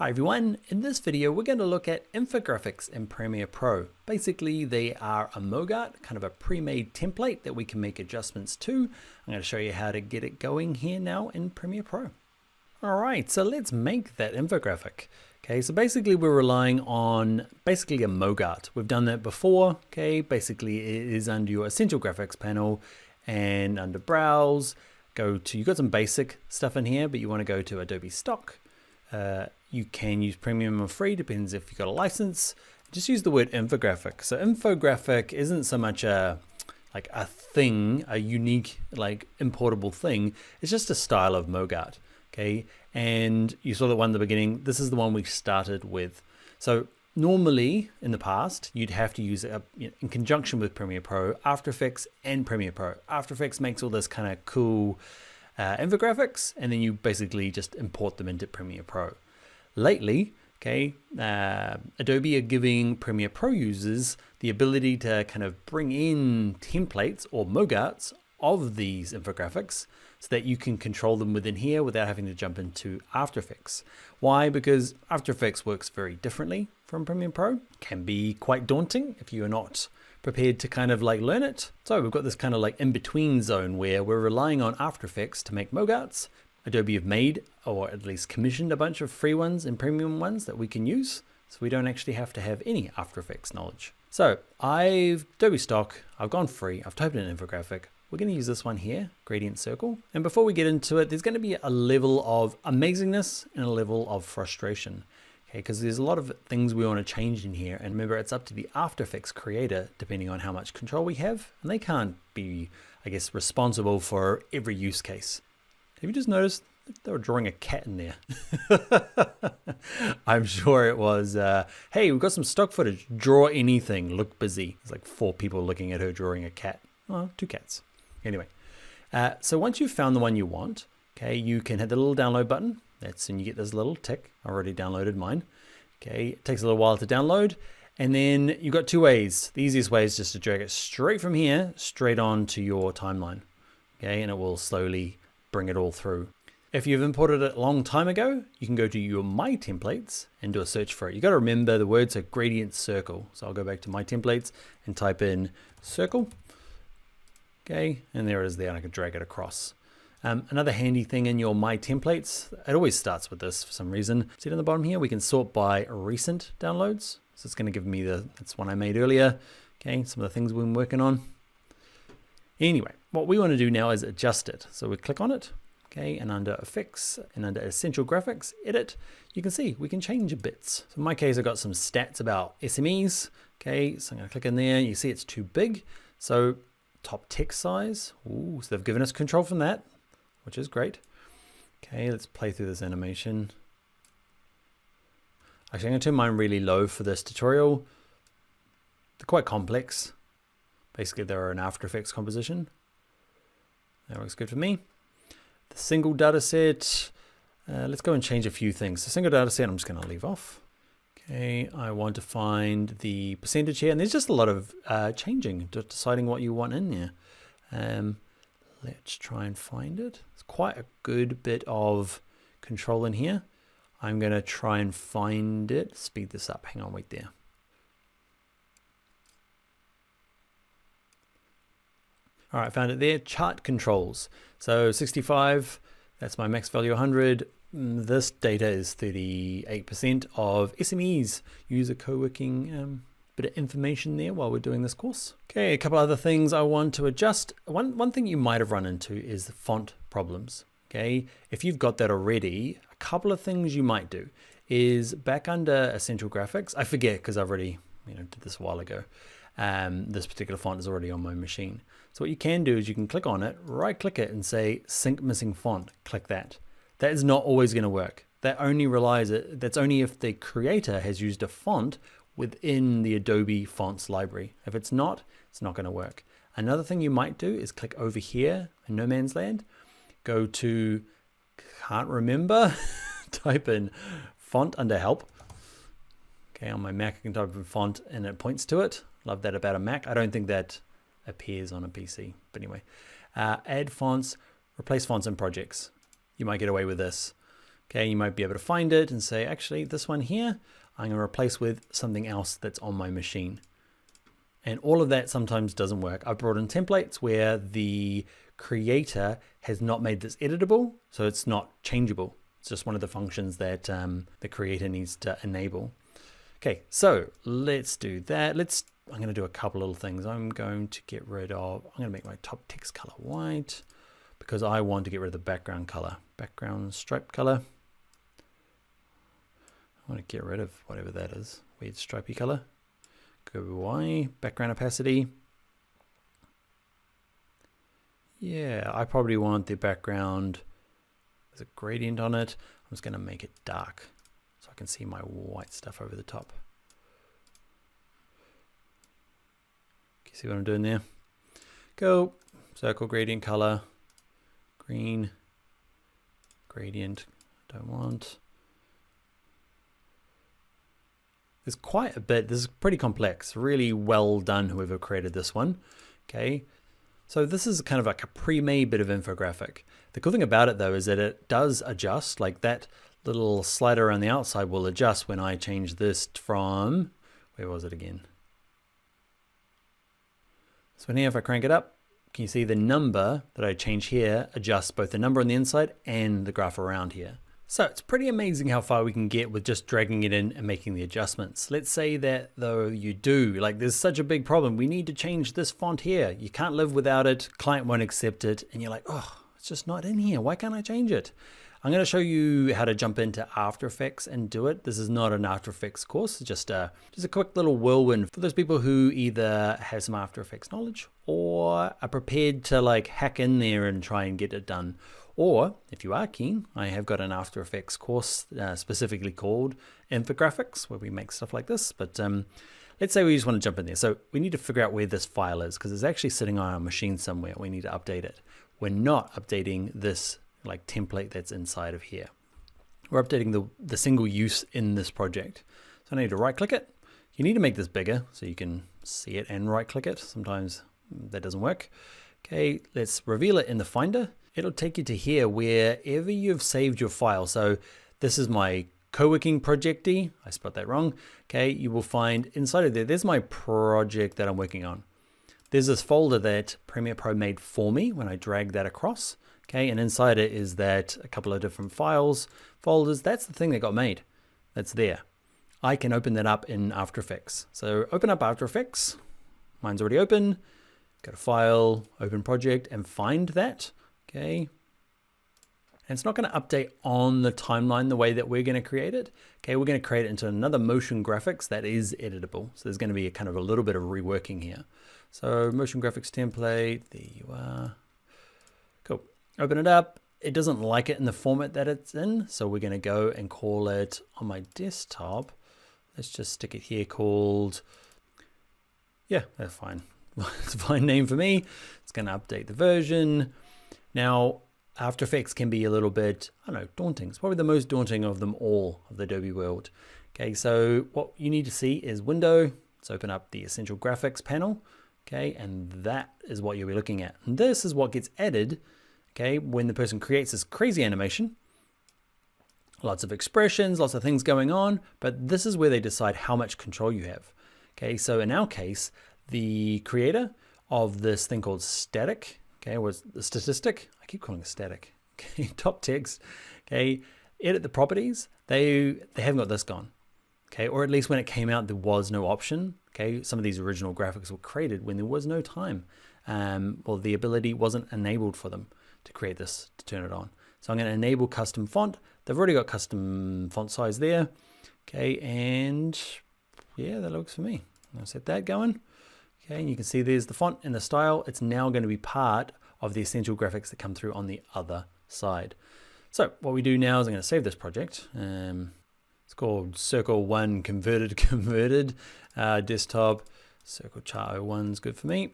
Hi everyone, in this video we're going to look at infographics in Premiere Pro. Basically they are a MOGART, kind of a pre-made template that we can make adjustments to. I'm going to show you how to get it going here now in Premiere Pro. Alright, so let's make that infographic. Okay, so basically we're relying on basically a MOGART. We've done that before. Okay, basically it is under your Essential Graphics panel and under Browse, you've got some basic stuff in here, but you want to go to Adobe Stock. You can use premium or free, depends if you've got a license. Just use the word infographic. So infographic isn't so much a thing, a unique importable thing. It's just a style of MOGART. Okay, and you saw that one at the beginning. This is the one we started with. So normally in the past, you'd have to use it in conjunction with Premiere Pro, After Effects, and Premiere Pro. After Effects makes all this kind of cool infographics, and then you basically just import them into Premiere Pro. Lately, okay, Adobe are giving Premiere Pro users the ability to kind of bring in templates or MOGARTs of these infographics so that you can control them within here without having to jump into After Effects. Why? Because After Effects works very differently from Premiere Pro. Can be quite daunting if you are not prepared to kind of learn it. So we've got this kind of in-between zone where we're relying on After Effects to make MOGARTs. Adobe have made, or at least commissioned, a bunch of free ones and premium ones that we can use, so we don't actually have to have any After Effects knowledge. So Adobe Stock, I've gone free, I've typed in an infographic. We're going to use this one here, gradient circle. And before we get into it, there's going to be a level of amazingness and a level of frustration. Okay, because there's a lot of things we want to change in here. And remember, it's up to the After Effects creator, depending on how much control we have. And they can't be, I guess, responsible for every use case. Have you just noticed they were drawing a cat in there? I'm sure it was, hey, we've got some stock footage. Draw anything, look busy. It's like 4 people looking at her drawing a cat. Oh, 2 cats. Anyway, so once you've found the one you want, okay, you can hit the little download button. And you get this little tick. I already downloaded mine. Okay, it takes a little while to download. And then you've got 2 ways. The easiest way is just to drag it straight from here, straight onto your timeline. Okay, and it will slowly bring it all through. If you've imported it a long time ago, you can go to your My Templates and do a search for it. You got to remember the words are gradient circle. So I'll go back to My Templates and type in circle. Okay, and there it is there, and I can drag it across. Another handy thing in your My Templates, it always starts with this for some reason. See down the bottom here, we can sort by recent downloads. So it's going to give me that's one I made earlier. Okay, some of the things we've been working on. Anyway, what we want to do now is adjust it. So we click on it, okay, and under Effects and under Essential Graphics, Edit, you can see we can change bits. So in my case, I've got some stats about SMEs. Okay, so I'm going to click in there. You see it's too big. So top text size. Ooh, so they've given us control from that, which is great. Okay, let's play through this animation. Actually, I'm going to turn mine really low for this tutorial. They're quite complex. Basically, they're an After Effects composition. That works good for me. The single data set, let's go and change a few things. The single data set, I'm just going to leave off. Okay, I want to find the percentage here, and there's just a lot of changing, deciding what you want in there. Let's try and find it. It's quite a good bit of control in here. I'm going to try and find it. Speed this up. Hang on, wait there. All right, found it there. Chart controls. So 65, that's my max value 100. This data is 38% of SMEs. Use a co-working bit of information there while we're doing this course. Okay, a couple other things I want to adjust. One thing you might have run into is the font problems. Okay, if you've got that already, a couple of things you might do is back under Essential Graphics. I forget because I've already did this a while ago. This particular font is already on my machine. So what you can do is you can click on it, right click it and say sync missing font. Click that. That is not always going to work. That's only if the creator has used a font within the Adobe fonts library. If it's not going to work. Another thing you might do is click over here in no man's land, go to, can't remember, type in font under help. Okay, on my Mac I can type in font and it points to it. Love that about a Mac. I don't think that appears on a PC, but anyway. Add fonts, replace fonts and projects. You might get away with this. Okay, you might be able to find it and say, actually, this one here, I'm going to replace with something else that's on my machine. And all of that sometimes doesn't work. I've brought in templates where the creator has not made this editable, so it's not changeable. It's just one of the functions that the creator needs to enable. Okay, so let's do that. I'm going to do a couple little things. I'm going to make my top text color white because I want to get rid of the background color, background stripe color. I want to get rid of whatever that is, weird stripy color. Go Y, background opacity. Yeah, I probably want the background, there's a gradient on it. I'm just going to make it dark so I can see my white stuff over the top. You see what I'm doing there? Go, circle gradient color, green, gradient, don't want. There's quite a bit, this is pretty complex, really well done whoever created this one. Okay, so this is kind of like a pre-made bit of infographic. The cool thing about it though is that it does adjust, like that little slider on the outside will adjust when I change this from, where was it again? So here if I crank it up, can you see the number that I change here adjusts both the number on the inside and the graph around here. So it's pretty amazing how far we can get with just dragging it in and making the adjustments. Let's say that though you do, like there's such a big problem, we need to change this font here. You can't live without it, client won't accept it, and you're like, oh, it's just not in here, why can't I change it? I'm going to show you how to jump into After Effects and do it. This is not an After Effects course, just a quick little whirlwind for those people who either have some After Effects knowledge or are prepared to like hack in there and try and get it done. Or if you are keen, I have got an After Effects course specifically called Infographics where we make stuff like this. But let's say we just want to jump in there. So we need to figure out where this file is because it's actually sitting on our machine somewhere. We need to update it. We're not updating this like template that's inside of here. We're updating the single use in this project. So I need to right click it. You need to make this bigger so you can see it and right click it. Sometimes that doesn't work. Okay, let's reveal it in the Finder. It'll take you to here wherever you've saved your file. So this is my co-working project-y. I spelled that wrong. Okay, you will find inside of there, there's my project that I'm working on. There's this folder that Premiere Pro made for me when I drag that across. Okay, and inside it is that a couple of different folders. That's the thing that got made. That's there. I can open that up in After Effects. So open up After Effects. Mine's already open. Go to File, Open Project, and find that. Okay. And it's not going to update on the timeline the way that we're going to create it. Okay, we're going to create it into another motion graphics that is editable. So there's going to be a kind of a little bit of reworking here. So motion graphics template, there you are. Cool. Open it up. It doesn't like it in the format that it's in. So we're going to go and call it on my desktop. Let's just stick it here called, yeah, that's fine. It's a fine name for me. It's going to update the version. Now, After Effects can be a little bit, I don't know, daunting. It's probably the most daunting of them all of the Adobe world. Okay, so what you need to see is Window. Let's open up the Essential Graphics panel. Okay, and that is what you'll be looking at. And this is what gets added, okay, when the person creates this crazy animation. Lots of expressions, lots of things going on, but this is where they decide how much control you have. Okay, so in our case, the creator of this thing called static, okay, was the statistic. I keep calling it static. Okay, top text. Okay, edit the properties. They haven't got this gone. Okay, or at least when it came out, there was no option. Okay, some of these original graphics were created when there was no time. Well, the ability wasn't enabled for them to create this, to turn it on. So I'm going to enable custom font. They've already got custom font size there. Okay, and yeah, that looks for me. I'll set that going. Okay, and you can see there's the font and the style. It's now going to be part of the essential graphics that come through on the other side. So what we do now is I'm going to save this project. It's called Circle 1 Converted Desktop. Circle Chart 01 is good for me.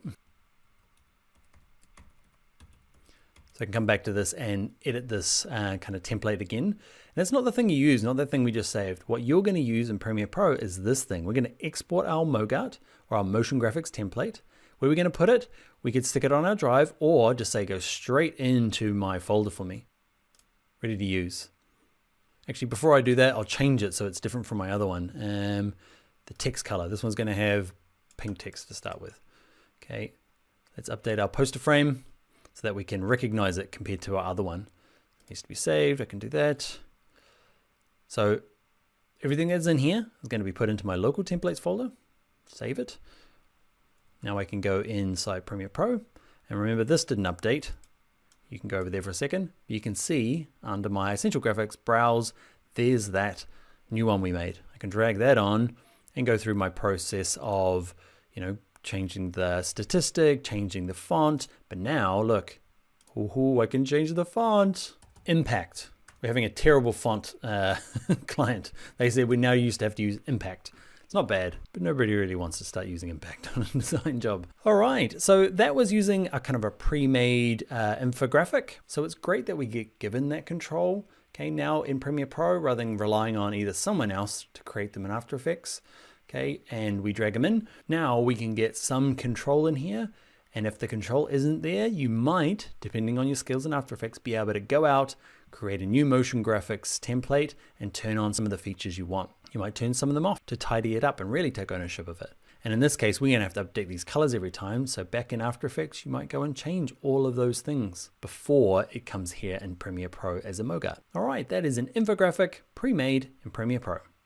So I can come back to this and edit this kind of template again. And that's not the thing you use, not the thing we just saved. What you're going to use in Premiere Pro is this thing. We're going to export our MoGart or our motion graphics template. Where we're going to put it, we could stick it on our drive or just say go straight into my folder for me. Ready to use. Actually, before I do that, I'll change it so it's different from my other one. The text color, this one's gonna have pink text to start with. Okay, let's update our poster frame so that we can recognize it compared to our other one. It needs to be saved, I can do that. So everything that's in here is going to be put into my local templates folder, save it. Now I can go inside Premiere Pro, and remember this didn't update. You can go over there for a second. You can see under my Essential Graphics, browse, there's that new one we made. I can drag that on and go through my process of, changing the statistic, changing the font, but now look, I can change the font. Impact. We're having a terrible font client. They said we now used to have to use Impact. It's not bad, but nobody really wants to start using Impact on a design job. All right, so that was using a kind of a pre-made infographic. So it's great that we get given that control. Okay, now in Premiere Pro, rather than relying on either someone else to create them in After Effects, okay, and we drag them in, now we can get some control in here. And if the control isn't there, you might, depending on your skills in After Effects, be able to go out, create a new motion graphics template and turn on some of the features you want. You might turn some of them off to tidy it up and really take ownership of it. And in this case, we're gonna have to update these colors every time. So back in After Effects, you might go and change all of those things before it comes here in Premiere Pro as a MOGART. All right, that is an infographic pre-made in Premiere Pro.